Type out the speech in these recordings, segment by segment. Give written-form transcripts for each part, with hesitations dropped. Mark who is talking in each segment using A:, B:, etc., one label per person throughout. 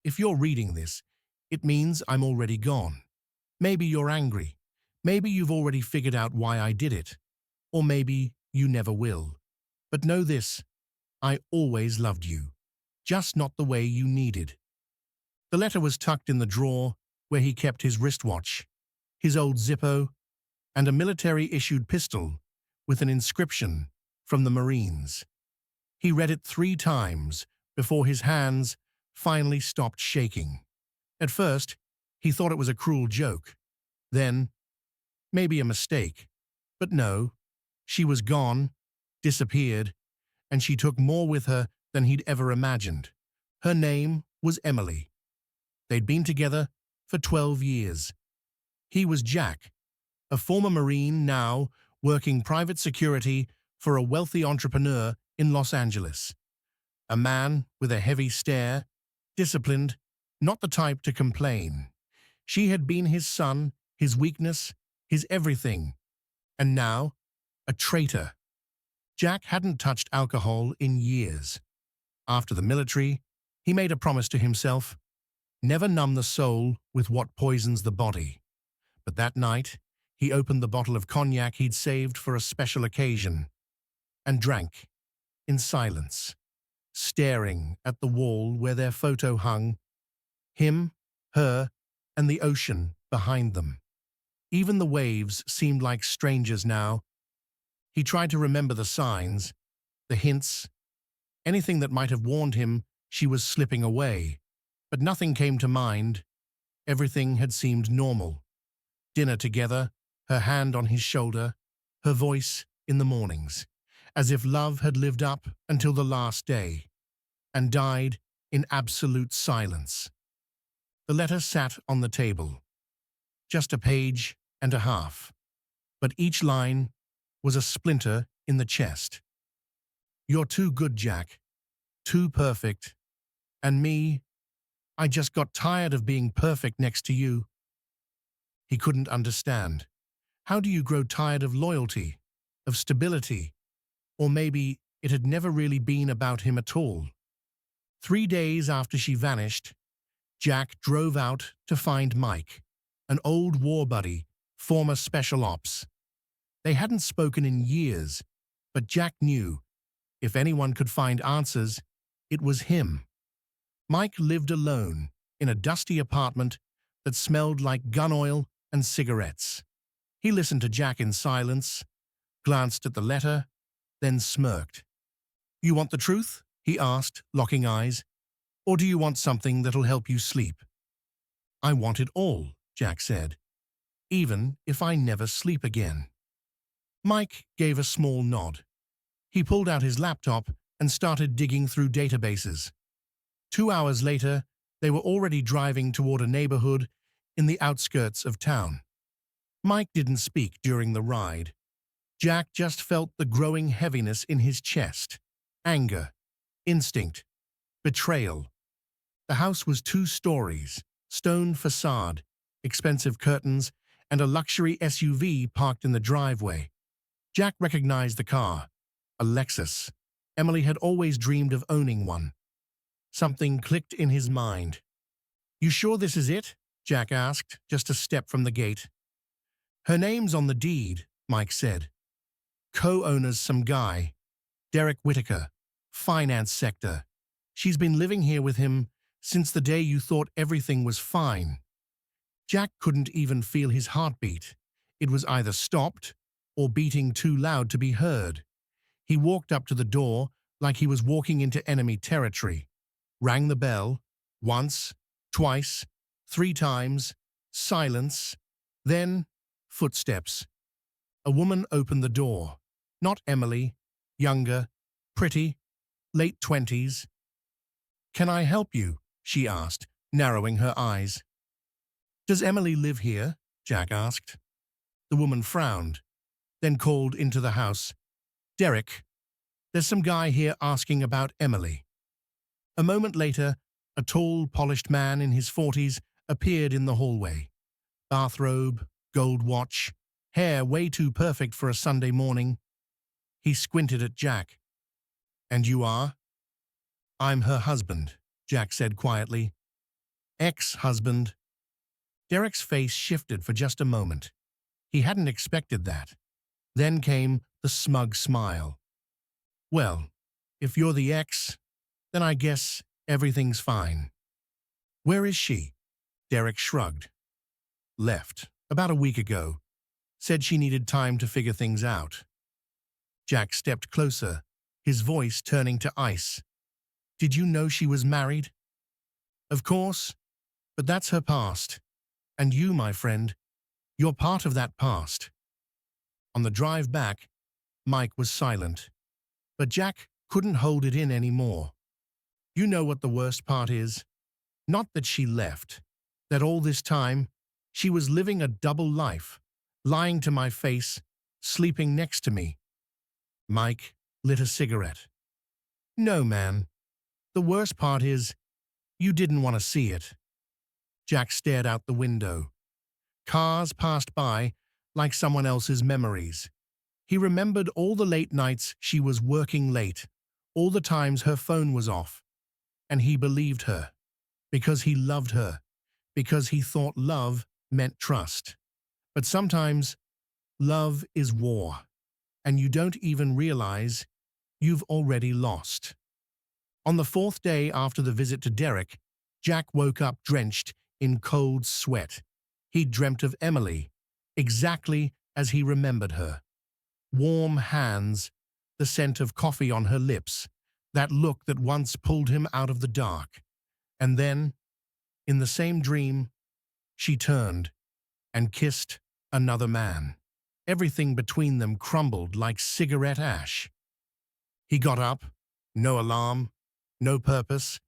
A: if you're reading this, it means I'm already gone. Maybe you're angry. Maybe you've already figured out why I did it. Or maybe you never will. But know this, I always loved you. Just not the way you needed. The letter was tucked in the drawer where he kept his wristwatch, his old Zippo, and a military-issued pistol with an inscription from the Marines. He read it 3 times before his hands finally stopped shaking. At first, he thought it was a cruel joke. Then, maybe a mistake. But no, she was gone, disappeared, and she took more with her than he'd ever imagined. Her name was Emily. They'd been together for 12 years. He was Jack, a former Marine now working private security for a wealthy entrepreneur in Los Angeles. A man with a heavy stare, disciplined, not the type to complain. She had been his son, his weakness, his everything. And now, a traitor. Jack hadn't touched alcohol in years. After the military, he made a promise to himself, never numb the soul with what poisons the body. But that night, he opened the bottle of cognac he'd saved for a special occasion and drank in silence, staring at the wall where their photo hung, him, her, and the ocean behind them. Even the waves seemed like strangers now. He tried to remember the signs, the hints, anything that might have warned him she was slipping away, but nothing came to mind. Everything had seemed normal. Dinner together, her hand on his shoulder, her voice in the mornings, as if love had lived up until the last day, and died in absolute silence. The letter sat on the table, just a page and a half, but each line was a splinter in the chest. You're too good, Jack, too perfect, and me, I just got tired of being perfect next to you. He couldn't understand. How do you grow tired of loyalty, of stability? Or maybe it had never really been about him at all. 3 days after she vanished, Jack drove out to find Mike, an old war buddy, former special ops. They hadn't spoken in years, but Jack knew if anyone could find answers, it was him. Mike lived alone in a dusty apartment that smelled like gun oil and cigarettes. He listened to Jack in silence, glanced at the letter, then smirked. You want the truth? He asked, locking eyes. Or do you want something that'll help you sleep? I want it all, Jack said, even if I never sleep again. Mike gave a small nod. He pulled out his laptop and started digging through databases. 2 hours later, they were already driving toward a neighborhood in the outskirts of town. Mike didn't speak during the ride. Jack just felt the growing heaviness in his chest. Anger, instinct, betrayal. The house was 2 stories, stone facade, expensive curtains, and a luxury SUV parked in the driveway. Jack recognized the car, a Lexus. Emily had always dreamed of owning one. Something clicked in his mind. You sure this is it? Jack asked, just a step from the gate. Her name's on the deed, Mike said. Co-owner's some guy, Derek Whitaker, finance sector. She's been living here with him since the day you thought everything was fine. Jack couldn't even feel his heartbeat. It was either stopped or beating too loud to be heard. He walked up to the door like he was walking into enemy territory, rang the bell, once, twice, 3 times, silence, then footsteps. A woman opened the door. Not Emily, younger, pretty, late 20s. Can I help you? She asked, narrowing her eyes. Does Emily live here? Jack asked. The woman frowned, then called into the house. Derek, there's some guy here asking about Emily. A moment later, a tall, polished man in his 40s appeared in the hallway. Bathrobe, gold watch, hair way too perfect for a Sunday morning. He squinted at Jack. And you are? I'm her husband, Jack said quietly. Ex-husband. Derek's face shifted for just a moment. He hadn't expected that. Then came the smug smile. Well, if you're the ex, then I guess everything's fine. Where is she? Derek shrugged. Left. About a week ago. Said she needed time to figure things out. Jack stepped closer, his voice turning to ice. Did you know she was married? Of course, but that's her past. And you, my friend, you're part of that past. On the drive back, Mike was silent, but Jack couldn't hold it in anymore. You know what the worst part is? Not that she left, that all this time, she was living a double life, lying to my face, sleeping next to me. Mike lit a cigarette. No, man. The worst part is, you didn't want to see it. Jack stared out the window. Cars passed by like someone else's memories. He remembered all the late nights she was working late, all the times her phone was off. And he believed her, because he loved her, because he thought love meant trust. But sometimes, love is war, and you don't even realize you've already lost. On the fourth day after the visit to Derek, Jack woke up drenched in cold sweat. He'd dreamt of Emily, exactly as he remembered her. Warm hands, the scent of coffee on her lips, that look that once pulled him out of the dark. And then, in the same dream, she turned and kissed another man. Everything between them crumbled like cigarette ash. He got up, no alarm, no purpose,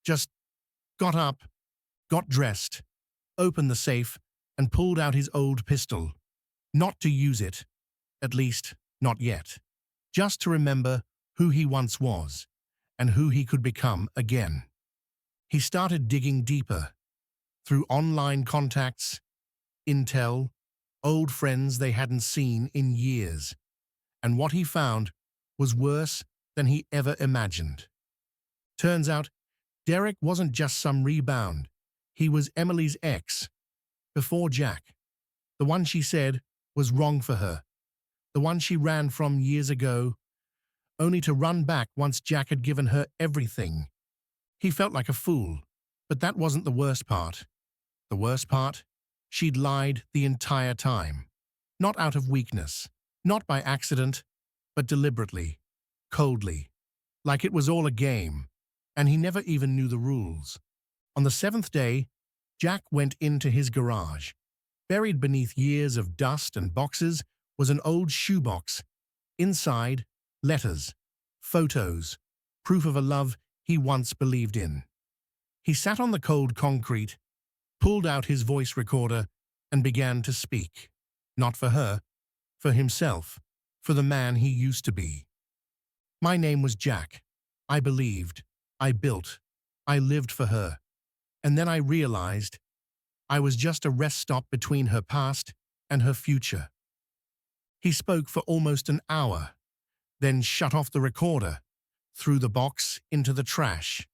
A: just got up, got dressed, opened the safe, and pulled out his old pistol. Not to use it, at least not yet, just to remember who he once was and who he could become again. He started digging deeper, through online contacts, intel, old friends they hadn't seen in years, and what he found was worse than he ever imagined. Turns out, Derek wasn't just some rebound. He was Emily's ex, before Jack. The one she said was wrong for her. The one she ran from years ago, only to run back once Jack had given her everything. He felt like a fool, but that wasn't the worst part. The worst part? She'd lied the entire time. Not out of weakness, not by accident, but deliberately, coldly, like it was all a game, and he never even knew the rules. On the seventh day, Jack went into his garage. Buried beneath years of dust and boxes was an old shoebox. Inside, letters, photos, proof of a love he once believed in. He sat on the cold concrete, pulled out his voice recorder, and began to speak. Not for her, for himself, for the man he used to be. My name was Jack. I believed, I built, I lived for her. And then I realized I was just a rest stop between her past and her future. He spoke for almost an hour, then shut off the recorder, threw the box into the trash.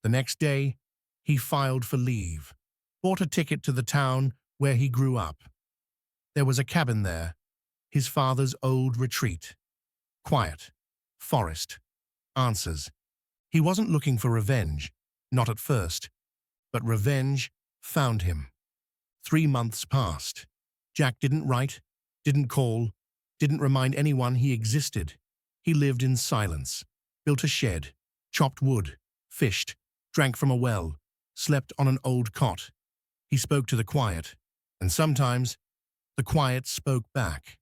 A: The next day, he filed for leave, bought a ticket to the town where he grew up. There was a cabin there, his father's old retreat. Quiet, forest, answers. He wasn't looking for revenge, not at first, but revenge found him. 3 months passed. Jack didn't write, didn't call, didn't remind anyone he existed. He lived in silence, built a shed, chopped wood, fished, drank from a well, slept on an old cot. He spoke to the quiet, and sometimes the quiet spoke back.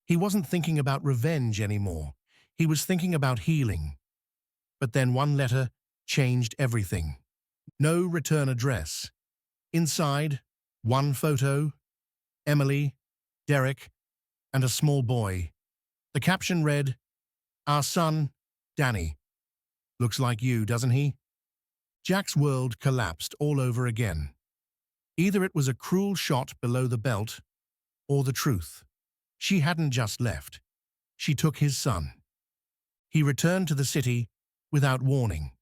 A: He wasn't thinking about revenge anymore. He was thinking about healing. But then one letter changed everything. No return address. Inside, one photo, Emily, Derek, and a small boy. The caption read, "Our son, Danny. Looks like you, doesn't he?" Jack's world collapsed all over again. Either it was a cruel shot below the belt, or the truth. She hadn't just left. She took his son. He returned to the city without warning.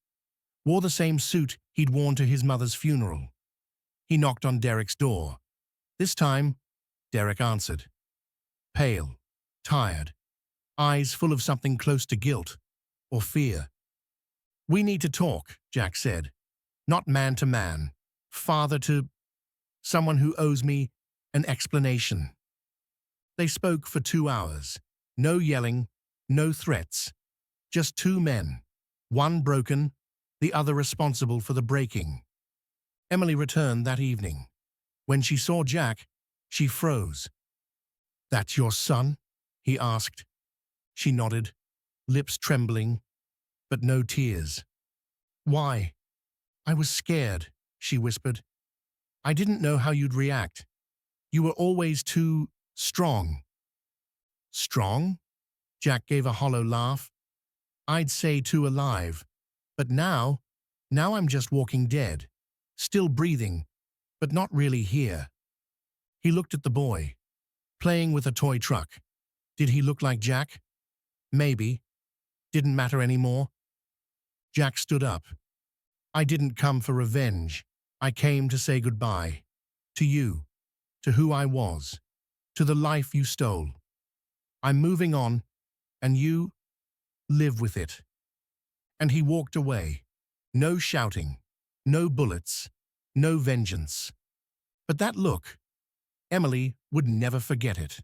A: Wore the same suit he'd worn to his mother's funeral. He knocked on Derek's door. This time, Derek answered. Pale, tired, eyes full of something close to guilt or fear. We need to talk, Jack said. Not man to man, father to someone who owes me an explanation. They spoke for 2 hours. No yelling, no threats. Just two men, one broken, the other responsible for the breaking. Emily returned that evening. When she saw Jack, she froze. "That's your son?" he asked. She nodded, lips trembling, but no tears. "Why?" "I was scared," she whispered. "I didn't know how you'd react. You were always too strong." "Strong?" Jack gave a hollow laugh. "I'd say too alive. But now I'm just walking dead. Still breathing, but not really here." He looked at the boy, playing with a toy truck. Did he look like Jack? Maybe. Didn't matter anymore. Jack stood up. "I didn't come for revenge. I came to say goodbye. To you. To who I was. To the life you stole. I'm moving on, and you live with it." And he walked away. No shouting, no bullets, no vengeance. But that look, Emily would never forget it.